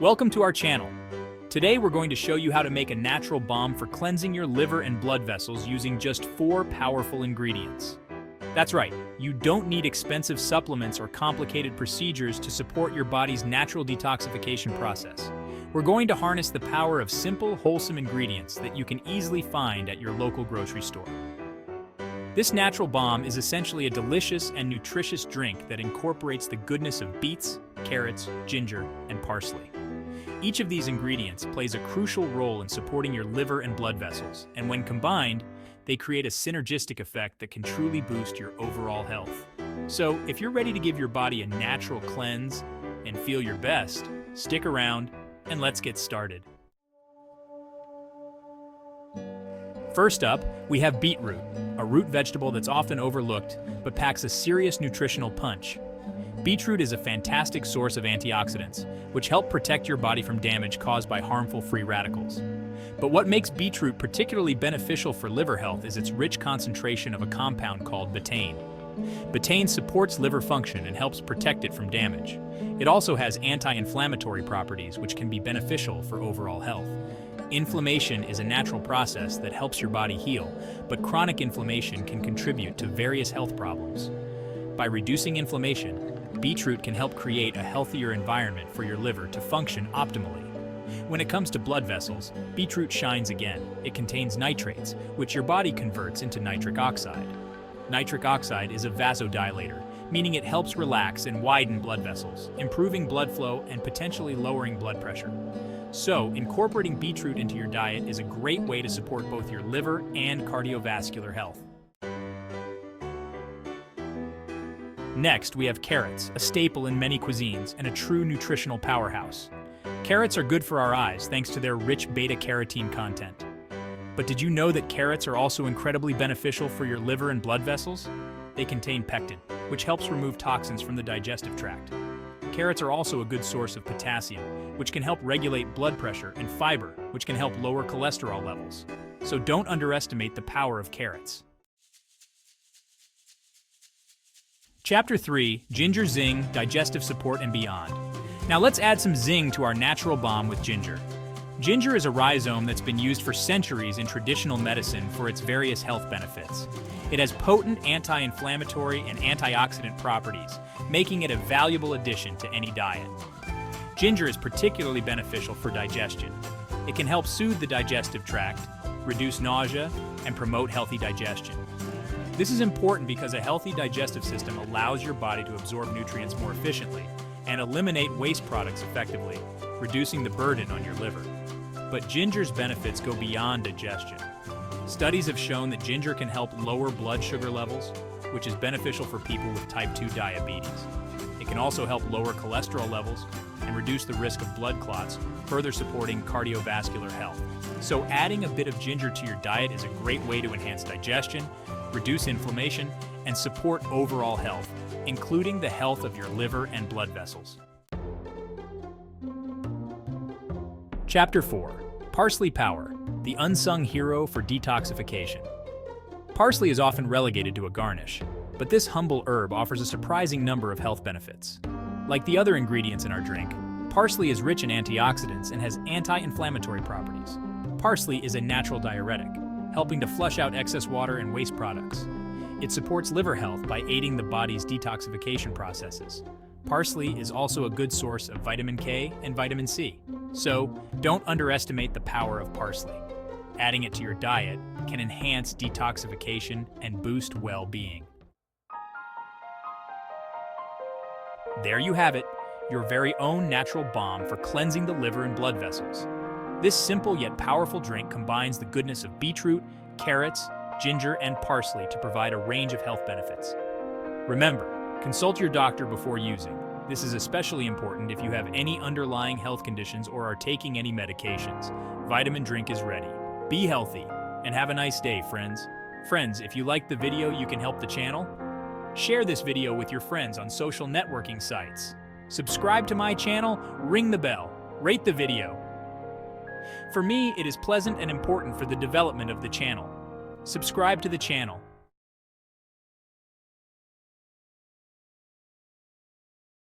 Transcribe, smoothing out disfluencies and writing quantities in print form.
Welcome to our channel. Today we're going to show you how to make a natural balm for cleansing your liver and blood vessels using just 4 powerful ingredients. That's right, you don't need expensive supplements or complicated procedures to support your body's natural detoxification process. We're going to harness the power of simple, wholesome ingredients that you can easily find at your local grocery store. This natural balm is essentially a delicious and nutritious drink that incorporates the goodness of beets, carrots, ginger, and parsley. Each of these ingredients plays a crucial role in supporting your liver and blood vessels, and when combined, they create a synergistic effect that can truly boost your overall health. So, if you're ready to give your body a natural cleanse and feel your best, stick around and let's get started. First up, we have beetroot, a root vegetable that's often overlooked but packs a serious nutritional punch. Beetroot is a fantastic source of antioxidants, which help protect your body from damage caused by harmful free radicals. But what makes beetroot particularly beneficial for liver health is its rich concentration of a compound called betaine. Betaine supports liver function and helps protect it from damage. It also has anti-inflammatory properties, which can be beneficial for overall health. Inflammation is a natural process that helps your body heal, but chronic inflammation can contribute to various health problems. By reducing inflammation, beetroot can help create a healthier environment for your liver to function optimally. When it comes to blood vessels, beetroot shines again. It contains nitrates, which your body converts into nitric oxide. Nitric oxide is a vasodilator, meaning it helps relax and widen blood vessels, improving blood flow and potentially lowering blood pressure. So, incorporating beetroot into your diet is a great way to support both your liver and cardiovascular health. Next, we have carrots, a staple in many cuisines and a true nutritional powerhouse. Carrots are good for our eyes thanks to their rich beta-carotene content. But did you know that carrots are also incredibly beneficial for your liver and blood vessels? They contain pectin, which helps remove toxins from the digestive tract. Carrots are also a good source of potassium, which can help regulate blood pressure, and fiber, which can help lower cholesterol levels. So don't underestimate the power of carrots. Chapter 3, Ginger Zing, Digestive Support and Beyond. Now let's add some zing to our natural balm with ginger. Ginger is a rhizome that's been used for centuries in traditional medicine for its various health benefits. It has potent anti-inflammatory and antioxidant properties, making it a valuable addition to any diet. Ginger is particularly beneficial for digestion. It can help soothe the digestive tract, reduce nausea, and promote healthy digestion. This is important because a healthy digestive system allows your body to absorb nutrients more efficiently and eliminate waste products effectively, reducing the burden on your liver. But ginger's benefits go beyond digestion. Studies have shown that ginger can help lower blood sugar levels, which is beneficial for people with type 2 diabetes. It can also help lower cholesterol levels and reduce the risk of blood clots, further supporting cardiovascular health. So adding a bit of ginger to your diet is a great way to enhance digestion, reduce inflammation, and support overall health, including the health of your liver and blood vessels. Chapter 4, Parsley Power, the unsung hero for detoxification. Parsley is often relegated to a garnish, but this humble herb offers a surprising number of health benefits. Like the other ingredients in our drink, parsley is rich in antioxidants and has anti-inflammatory properties. Parsley is a natural diuretic, helping to flush out excess water and waste products. It supports liver health by aiding the body's detoxification processes. Parsley is also a good source of vitamin K and vitamin C. So, don't underestimate the power of parsley. Adding it to your diet can enhance detoxification and boost well-being. There you have it, your very own natural balm for cleansing the liver and blood vessels. This simple yet powerful drink combines the goodness of beetroot, carrots, ginger, and parsley to provide a range of health benefits. Remember, consult your doctor before using. This is especially important if you have any underlying health conditions or are taking any medications. Vitamin drink is ready. Be healthy, and have a nice day, friends. Friends, if you liked the video, you can help the channel. Share this video with your friends on social networking sites. Subscribe to my channel, ring the bell, rate the video. For me, it is pleasant and important for the development of the channel. Subscribe to the channel,